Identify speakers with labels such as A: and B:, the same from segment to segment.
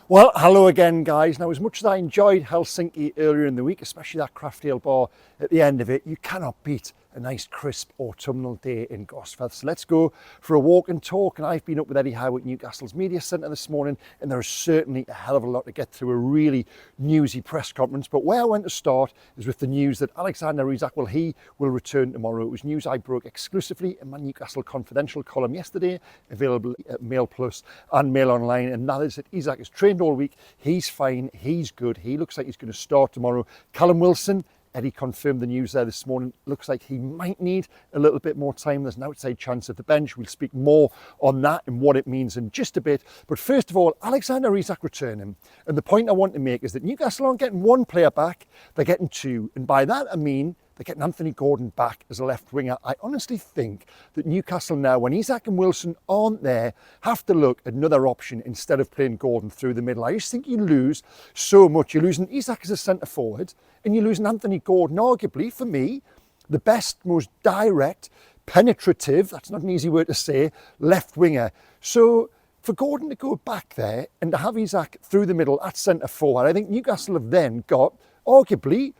A: Well, hello again, guys. Now, as much as I enjoyed Helsinki earlier in the week, especially that craft ale bar at the end of it, you cannot beat a nice crisp autumnal day in Gosforth. So let's go for a walk and talk. And I've been up with Eddie Howe at Newcastle's Media Centre this morning, and there is certainly a hell of a lot to get through, a really newsy press conference. But where I went to start is with the news that Alexander Isak, he will return tomorrow. It was news I broke exclusively in my Newcastle Confidential column yesterday, available at Mail Plus and Mail Online. And that is that Isak has trained all week. He's fine. He's good. He looks like he's going to start tomorrow. Callum Wilson, Eddie confirmed the news there this morning. Looks like he might need a little bit more time. There's an outside chance at the bench. We'll speak more on that and what it means in just a bit. But first of all, Alexander Isak returning. And the point I want to make is that Newcastle aren't getting one player back, they're getting two. And by that I mean they're getting Anthony Gordon back as a left winger. I honestly think that Newcastle now, when Isak and Wilson aren't there, have to look at another option instead of playing Gordon through the middle. I just think you lose so much. You're losing Isak as a centre forward, and you're losing Anthony Gordon, arguably, for me, the best, most direct, penetrative, that's not an easy word to say, left winger. So for Gordon to go back there and to have Isak through the middle at centre forward, I think Newcastle have then got, arguably,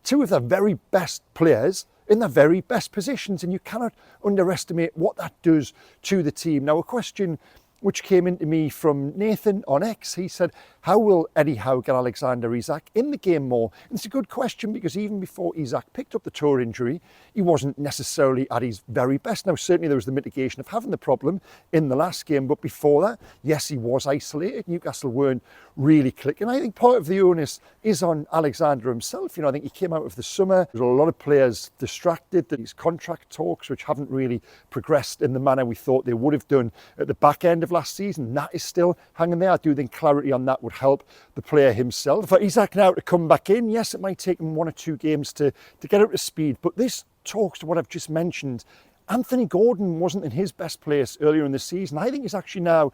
A: two of their very best players in their very best positions, and you cannot underestimate what that does to the team. Now, a question which came into me from Nathan on X, he said, how will Eddie Howe get Alexander Isak in the game more? And it's a good question, because even before Isak picked up the toe injury, he wasn't necessarily at his very best. Now, certainly there was the mitigation of having the problem in the last game, but before that, yes, he was isolated. Newcastle weren't really clicking. I think part of the onus is on Alexander himself. I think he came out of the summer. There were a lot of players distracted, that his contract talks, which haven't really progressed in the manner we thought they would have done at the back end of last season. That is still hanging there. I do think clarity on that would help the player himself. For Isak now to come back in, yes, it might take him 1 or 2 games to get up to speed, but this talks to what I've just mentioned. Anthony Gordon wasn't in his best place earlier in the season. I think he's actually now,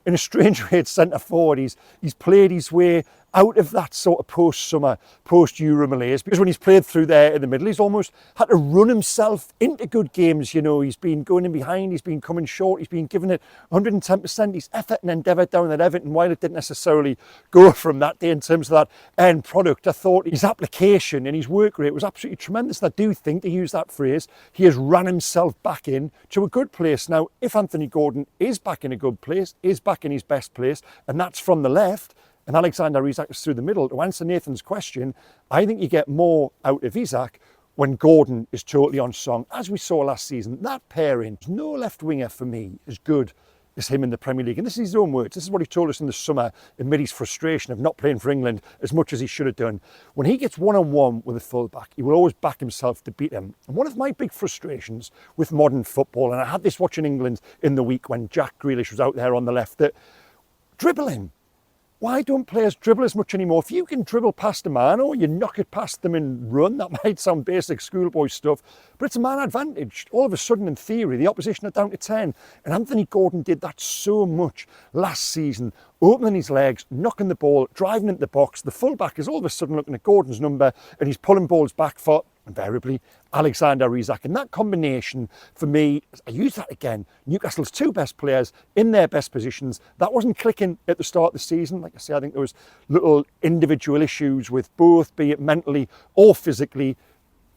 A: in a strange way, at centre forward. He's played his way out of that sort of post-summer, post-Euro malaise, because when he's played through there in the middle, he's almost had to run himself into good games. He's been going in behind, he's been coming short, he's been giving it 110%. His effort and endeavour down at Everton, while it didn't necessarily go from that day in terms of that end product, I thought his application and his work rate was absolutely tremendous. And I do think, to use that phrase, he has run himself back in to a good place. Now, if Anthony Gordon is back in a good place, is back in his best place, and that's from the left, and Alexander Isak is through the middle, to answer Nathan's question, I think you get more out of Isak when Gordon is totally on song. As we saw last season, that pairing, there's no left winger for me as good as him in the Premier League. And this is his own words. This is what he told us in the summer amid his frustration of not playing for England as much as he should have done. When he gets one-on-one with a fullback, he will always back himself to beat him. And one of my big frustrations with modern football, and I had this watching England in the week when Jack Grealish was out there on the left, that dribble him. Why don't players dribble as much anymore? If you can dribble past a man, or you knock it past them and run, that might sound basic schoolboy stuff, but it's a man advantage. All of a sudden, in theory, the opposition are down to 10. And Anthony Gordon did that so much last season, opening his legs, knocking the ball, driving into the box. The fullback is all of a sudden looking at Gordon's number, and he's pulling balls back for, invariably, Alexander Isak. And that combination, for me, I use that again, Newcastle's two best players in their best positions. That wasn't clicking at the start of the season. Like I say, I think there was little individual issues with both, be it mentally or physically.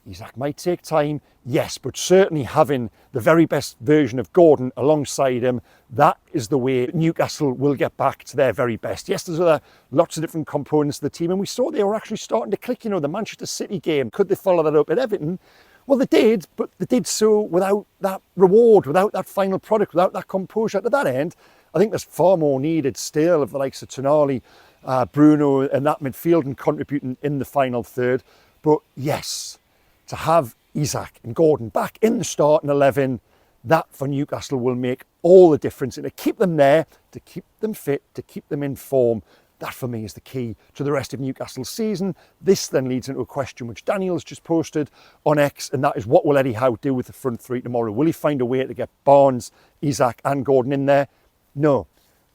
A: Isak might take time, yes, but certainly having the very best version of Gordon alongside him, that is the way Newcastle will get back to their very best. Yes, there's lots of different components of the team, and we saw they were actually starting to click. The Manchester City game, could they follow that up at Everton? Well, they did, but they did so without that reward, without that final product, without that composure. To that end, I think there's far more needed still of the likes of Tonali, Bruno, and that midfield, and contributing in the final third. But yes, to have Isak and Gordon back in the starting 11, that for Newcastle will make all the difference. And to keep them there, to keep them fit, to keep them in form, that for me is the key to the rest of Newcastle's season. This then leads into a question which Daniel's just posted on X, and that is, what will Eddie Howe do with the front three tomorrow? Will he find a way to get Barnes, Isak and Gordon in there? No,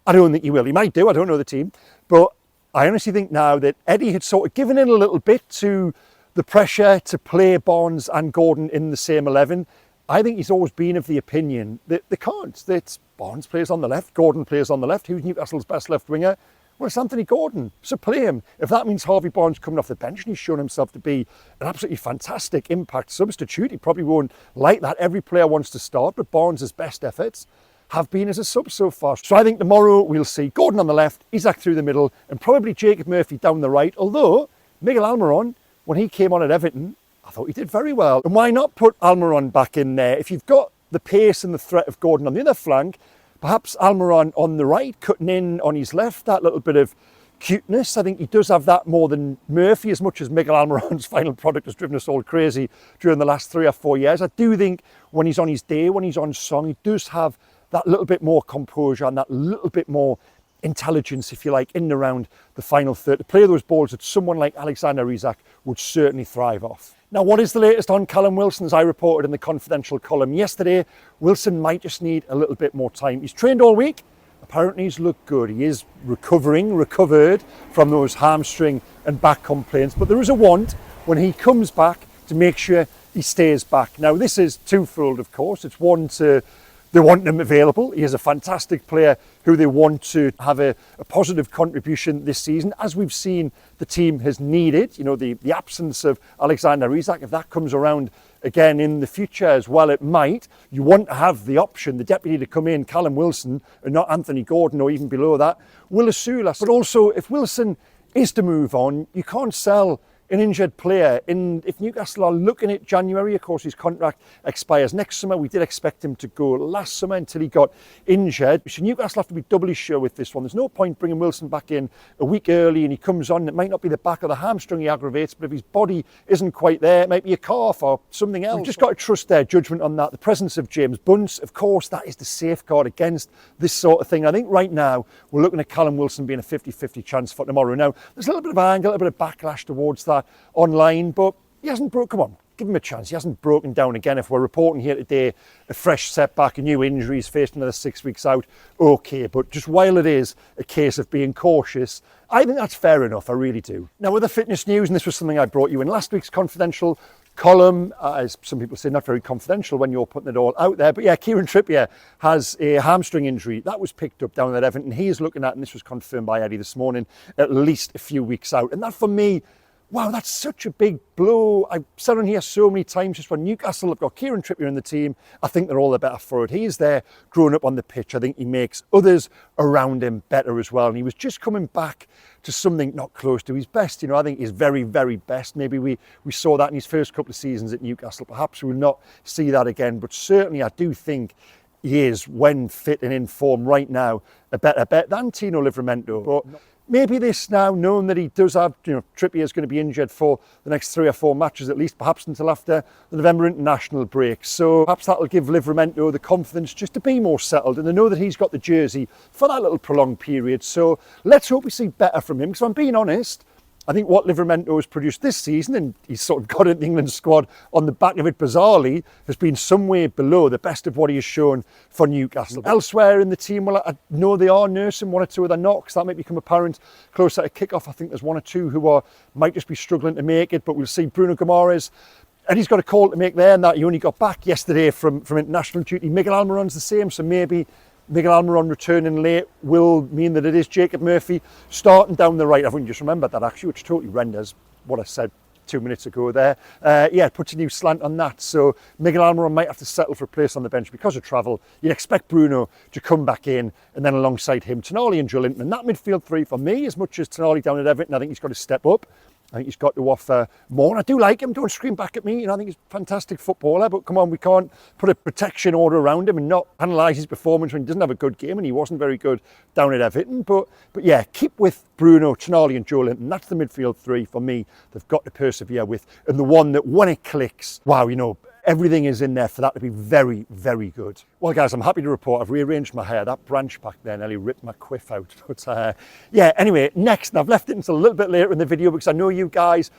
A: I don't think he will. He might do, I don't know the team. But I honestly think now that Eddie had sort of given in a little bit to the pressure to play Barnes and Gordon in the same 11. I think he's always been of the opinion that they can't. That Barnes plays on the left, Gordon plays on the left. Who's Newcastle's best left winger? Well, it's Anthony Gordon, so play him. If that means Harvey Barnes coming off the bench, and he's shown himself to be an absolutely fantastic impact substitute, he probably won't like that. Every player wants to start, but Barnes' best efforts have been as a sub so far. So I think tomorrow we'll see Gordon on the left, Isak through the middle, and probably Jacob Murphy down the right. Although Miguel Almiron, when he came on at Everton, I thought he did very well. And why not put Almiron back in there? If you've got the pace and the threat of Gordon on the other flank, perhaps Almiron on the right, cutting in on his left, that little bit of cuteness. I think he does have that more than Murphy, as much as Miguel Almiron's final product has driven us all crazy during the last 3 or 4 years. I do think when he's on his day, when he's on song, he does have that little bit more composure and that little bit more intelligence, if you like, in and around the final third to play those balls that someone like Alexander Isak would certainly thrive off. Now, what is the latest on Callum Wilson? As I reported in the confidential column yesterday, Wilson might just need a little bit more time. He's trained all week. Apparently he's looked good. He is recovered from those hamstring and back complaints. But there is a want when he comes back to make sure he stays back. Now, this is twofold, of course. It's one, they want him available. He is a fantastic player who they want to have a positive contribution this season. As we've seen, the team has needed, you know, the absence of Alexander Isak. If that comes around again in the future as well, it might. You want to have the option, the deputy to come in, Callum Wilson, and not Anthony Gordon, or even below that, Will Asula. But also, if Wilson is to move on, you can't sell an injured player. If Newcastle are looking at January, of course, his contract expires next summer. We did expect him to go last summer until he got injured. So Newcastle have to be doubly sure with this one. There's no point bringing Wilson back in a week early and he comes on. It might not be the back or the hamstring he aggravates, but if his body isn't quite there, it might be a calf or something else. We've just got to trust their judgment on that. The presence of James Bunce, of course, that is the safeguard against this sort of thing. I think right now we're looking at Callum Wilson being a 50-50 chance for tomorrow. Now, there's a little bit of anger, a little bit of backlash towards that online, but he hasn't broke. Come on, give him a chance. He hasn't broken down again. If we're reporting here today a fresh setback, a new injury, he's faced another 6 weeks out, okay, but just while it is a case of being cautious, I think that's fair enough. I really do. Now, with the fitness news, and this was something I brought you in last week's confidential column, as some people say, not very confidential when you're putting it all out there, but yeah, Kieran Trippier has a hamstring injury that was picked up down at Everton. He is looking at, and this was confirmed by Eddie this morning, at least a few weeks out. And that, for me, wow, that's such a big blow. I've said on here so many times, just when Newcastle have got Kieran Trippier in the team, I think they're all the better for it. He is there growing up on the pitch. I think he makes others around him better as well. And he was just coming back to something not close to his best. You know, I think he's very, very best. Maybe we saw that in his first couple of seasons at Newcastle. Perhaps we will not see that again. But certainly I do think he is, when fit and in form right now, a better bet than Tino Livramento. But maybe this now, knowing that he does have, you know, Trippier is going to be injured for the next 3 or 4 matches at least, perhaps until after the November international break. So perhaps that'll give Livramento the confidence just to be more settled and to know that he's got the jersey for that little prolonged period. So let's hope we see better from him, because I'm being honest, I think what Livramento has produced this season, and he's sort of got into the England squad on the back of it bizarrely, has been some way below the best of what he has shown for Newcastle. Elsewhere in the team, well, I know they are nursing 1 or 2 of their knocks. That might become apparent closer to kick-off. I think there's 1 or 2 who might just be struggling to make it, but we'll see. Bruno Guimaraes, and he's got a call to make there, and that he only got back yesterday from international duty. Miguel Almiron's the same, so maybe Miguel Almiron returning late will mean that it is Jacob Murphy starting down the right. I've only just remembered that actually, which totally renders what I said 2 minutes ago there. Yeah, it puts a new slant on that. So Miguel Almiron might have to settle for a place on the bench because of travel. You'd expect Bruno to come back in, and then alongside him, Tonali and Joelinton. And that midfield 3 for me, as much as Tonali down at Everton, I think he's got to step up. I think he's got to offer more. And I do like him. Don't scream back at me. You know, I think he's a fantastic footballer. But come on, we can't put a protection order around him and not analyse his performance when he doesn't have a good game. And he wasn't very good down at Everton. But yeah, keep with Bruno, Tonali and Joelinton. That's the midfield 3 for me. They've got to persevere with. And the one that when it clicks, wow, you know, everything is in there for that to be very, very good. Well, guys, I'm happy to report I've rearranged my hair. That branch back there nearly ripped my quiff out. But yeah, anyway, next, and I've left it until a little bit later in the video because I know you guys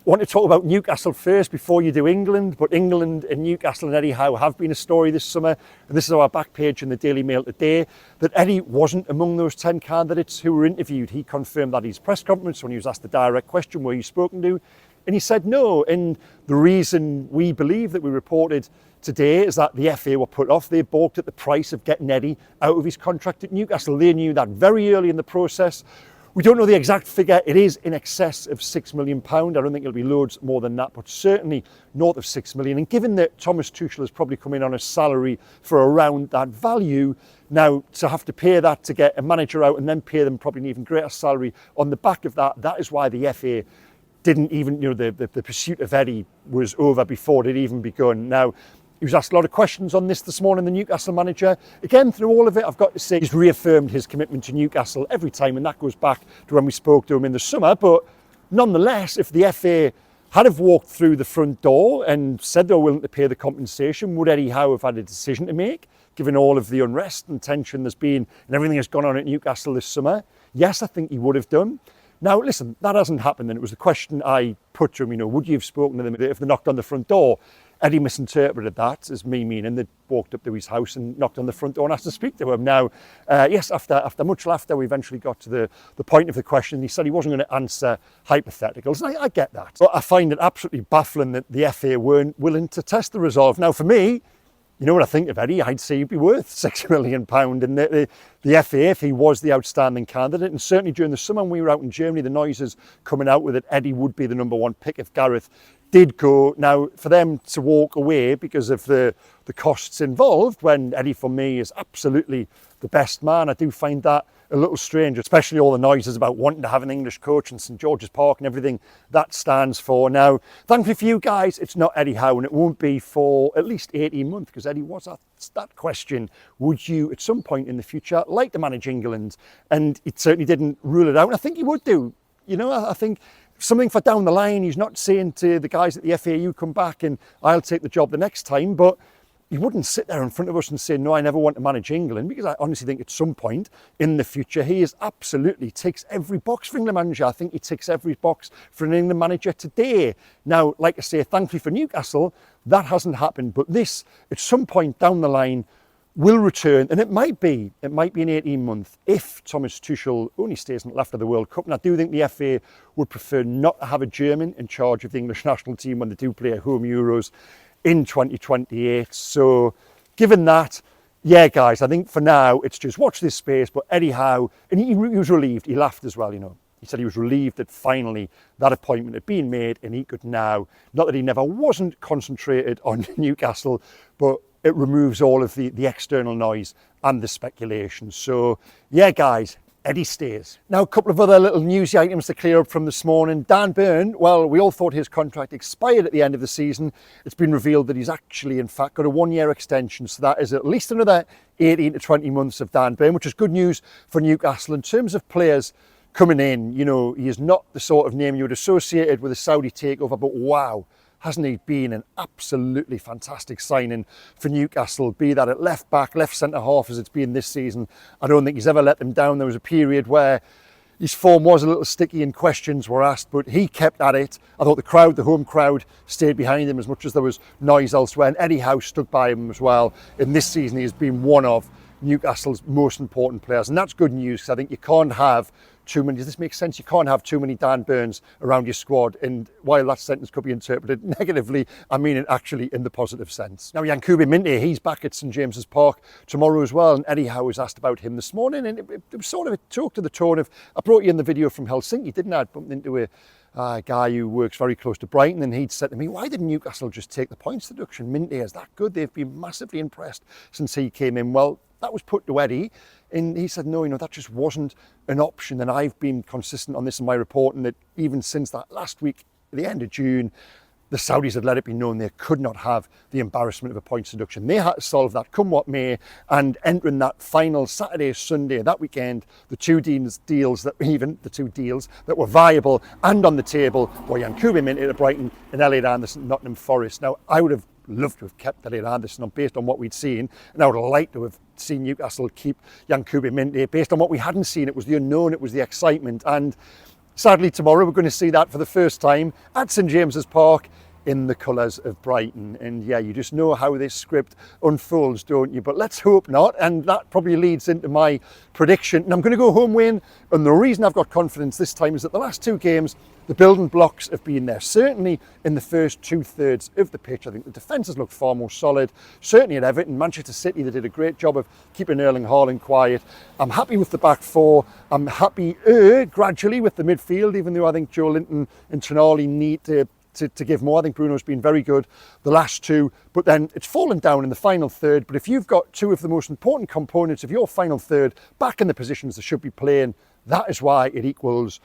A: want to talk about Newcastle first before you do England, but England and Newcastle and Eddie Howe have been a story this summer, and this is our back page in the Daily Mail today, that Eddie wasn't among those 10 candidates who were interviewed. He confirmed that at his press conference when he was asked the direct question, were you spoken to? And he said no. And the reason we believe that we reported today is that the FA were put off. They balked at the price of getting Eddie out of his contract at Newcastle. They knew that very early in the process. We don't know the exact figure. It is in excess of £6 million. I don't think it'll be loads more than that, but certainly north of 6 million. And given that Thomas Tuchel has probably come in on a salary for around that value, now to have to pay that to get a manager out and then pay them probably an even greater salary on the back of that, that is why the FA didn't even, the pursuit of Eddie was over before it had even begun. Now, he was asked a lot of questions on this morning, the Newcastle manager. Again, through all of it, I've got to say, he's reaffirmed his commitment to Newcastle every time, and that goes back to when we spoke to him in the summer. But nonetheless, if the FA had have walked through the front door and said they were willing to pay the compensation, would Eddie Howe have had a decision to make, given all of the unrest and tension there's been and everything that's gone on at Newcastle this summer? Yes, I think he would have done. Now, listen, that hasn't happened, and it was the question I put to him, would you have spoken to them if they knocked on the front door? Eddie misinterpreted that as me meaning they walked up to his house and knocked on the front door and asked to speak to him. Now, yes, after much laughter, we eventually got to the point of the question. He said he wasn't going to answer hypotheticals, and I get that. But I find it absolutely baffling that the FA weren't willing to test the resolve. Now, for me, you know what I think of Eddie? I'd say he'd be worth £6 million. And the FA, if he was the outstanding candidate, and certainly during the summer when we were out in Germany, the noises coming out with it, Eddie would be the number one pick if Gareth did go. Now, for them to walk away because of the costs involved, when Eddie for me is absolutely the best man, I do find that a little strange, especially all the noises about wanting to have an English coach in St George's Park and everything that stands for. Now, thankfully for you guys, it's not Eddie Howe, and it won't be for at least 18 months, because Eddie was asked that question, would you at some point in the future like to manage England? And he certainly didn't rule it out, and I think he would do. I think something for down the line. He's not saying to the guys at the FAU, come back and I'll take the job the next time, but he wouldn't sit there in front of us and say, no, I never want to manage England, because I honestly think at some point in the future, he is absolutely ticks every box for England manager. I think he ticks every box for an England manager today. Now, like I say, thankfully for Newcastle, that hasn't happened, but this, at some point down the line, will return, and it might be in 18 months if Thomas Tuchel only stays until after the World Cup. And I do think the FA would prefer not to have a German in charge of the English national team when they do play home Euros in 2028. So given that, yeah, guys, I think for now it's just watch this space. But Eddie Howe, and he was relieved, he laughed as well, He said he was relieved that finally that appointment had been made and he could now, not that he never wasn't concentrated on Newcastle, but it removes all of the external noise and the speculation. So yeah, guys, Eddie stays. Now, a couple of other little newsy items to clear up from this morning. Dan Burn, well, we all thought his contract expired at the end of the season. It's been revealed that he's actually, in fact, got a 1-year extension. So that is at least another 18 to 20 months of Dan Burn, which is good news for Newcastle. In terms of players coming in, he is not the sort of name you would associate it with a Saudi takeover, but wow, hasn't he been an absolutely fantastic signing for Newcastle, be that at left back, left centre half as it's been this season. I don't think he's ever let them down. There was a period where his form was a little sticky and questions were asked, but he kept at it. I thought the home crowd stayed behind him as much as there was noise elsewhere, and Eddie Howe stuck by him as well. In this season, he has been one of Newcastle's most important players, and that's good news, because I think you can't have too many. Does this make sense? You can't have too many Dan Burns around your squad. And while that sentence could be interpreted negatively, I mean it actually in the positive sense. Now, Yankuba Minteh, he's back at St James's Park tomorrow as well. And Eddie Howe was asked about him this morning. And it was sort of a talk to the tone of, I brought you in the video from Helsinki, didn't I? I bumped into a guy who works very close to Brighton, and he'd said to me, why didn't Newcastle just take the points deduction? Minteh is that good. They've been massively impressed since he came in. Well, that was put to Eddie, and he said, no, that just wasn't an option. And I've been consistent on this in my reporting that even since that last week, at the end of June, the Saudis had let it be known they could not have the embarrassment of a points deduction. They had to solve that come what may, and entering that final Saturday, Sunday, that weekend, the two deals that were viable and on the table were Yankuba Minteh at Brighton and Elliot Anderson at Nottingham Forest. Now, I would have loved to have kept Elliot Anderson based on what we'd seen, and I would have liked to have seen Newcastle keep Yankuba Minteh based on what we hadn't seen. It was the unknown, it was the excitement, and sadly tomorrow we're going to see that for the first time at St James's Park in the colours of Brighton. And yeah, you just know how this script unfolds, don't you? But let's hope not. And that probably leads into my prediction. And I'm going to go home win. And the reason I've got confidence this time is that the last 2 games, the building blocks have been there. Certainly in the first 2/3 of the pitch, I think the defence has looked far more solid. Certainly at Everton, Manchester City, they did a great job of keeping Erling Haaland quiet. I'm happy with the back 4. I'm happy gradually with the midfield, even though I think Joe Linton and Tonali need to give more. I think Bruno's been very good the last 2, but then it's fallen down in the final third. But if you've got 2 of the most important components of your final third back in the positions they should be playing, that is why it equals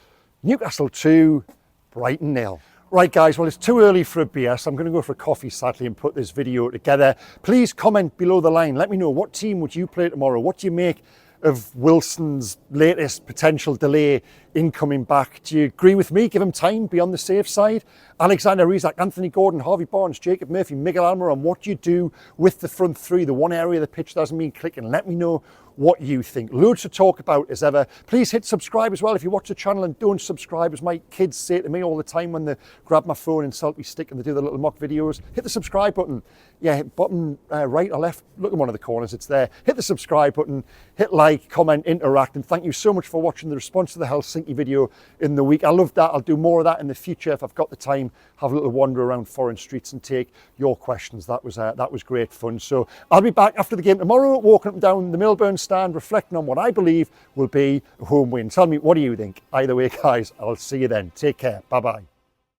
A: Newcastle 2, Brighton 0. Right guys, well it's too early for a beer, so I'm going to go for a coffee sadly and put this video together. Please comment below the line. Let me know, what team would you play tomorrow? What do you make of Wilson's latest potential delay in coming back? Do you agree with me? Give him time, be on the safe side. Alexander Isak, Anthony Gordon, Harvey Barnes, Jacob Murphy, Miguel Almiron, what do you do with the front 3, the one area of the pitch that hasn't been clicking? Let me know what you think. Loads to talk about as ever. Please hit subscribe as well if you watch the channel and don't subscribe, as my kids say to me all the time when they grab my phone and selfie stick and they do the little mock videos. Hit the subscribe button. Yeah, button right or left. Look in one of the corners, it's there. Hit the subscribe button, hit like, comment, interact, and thank you so much for watching the response to the Helsinki video in the week. I love that. I'll do more of that in the future if I've got the time. Have a little wander around foreign streets and take your questions. That was great fun. So I'll be back after the game tomorrow, walking up and down the Milburn stand, reflecting on what I believe will be a home win. Tell me, what do you think? Either way, guys, I'll see you then. Take care. Bye-bye.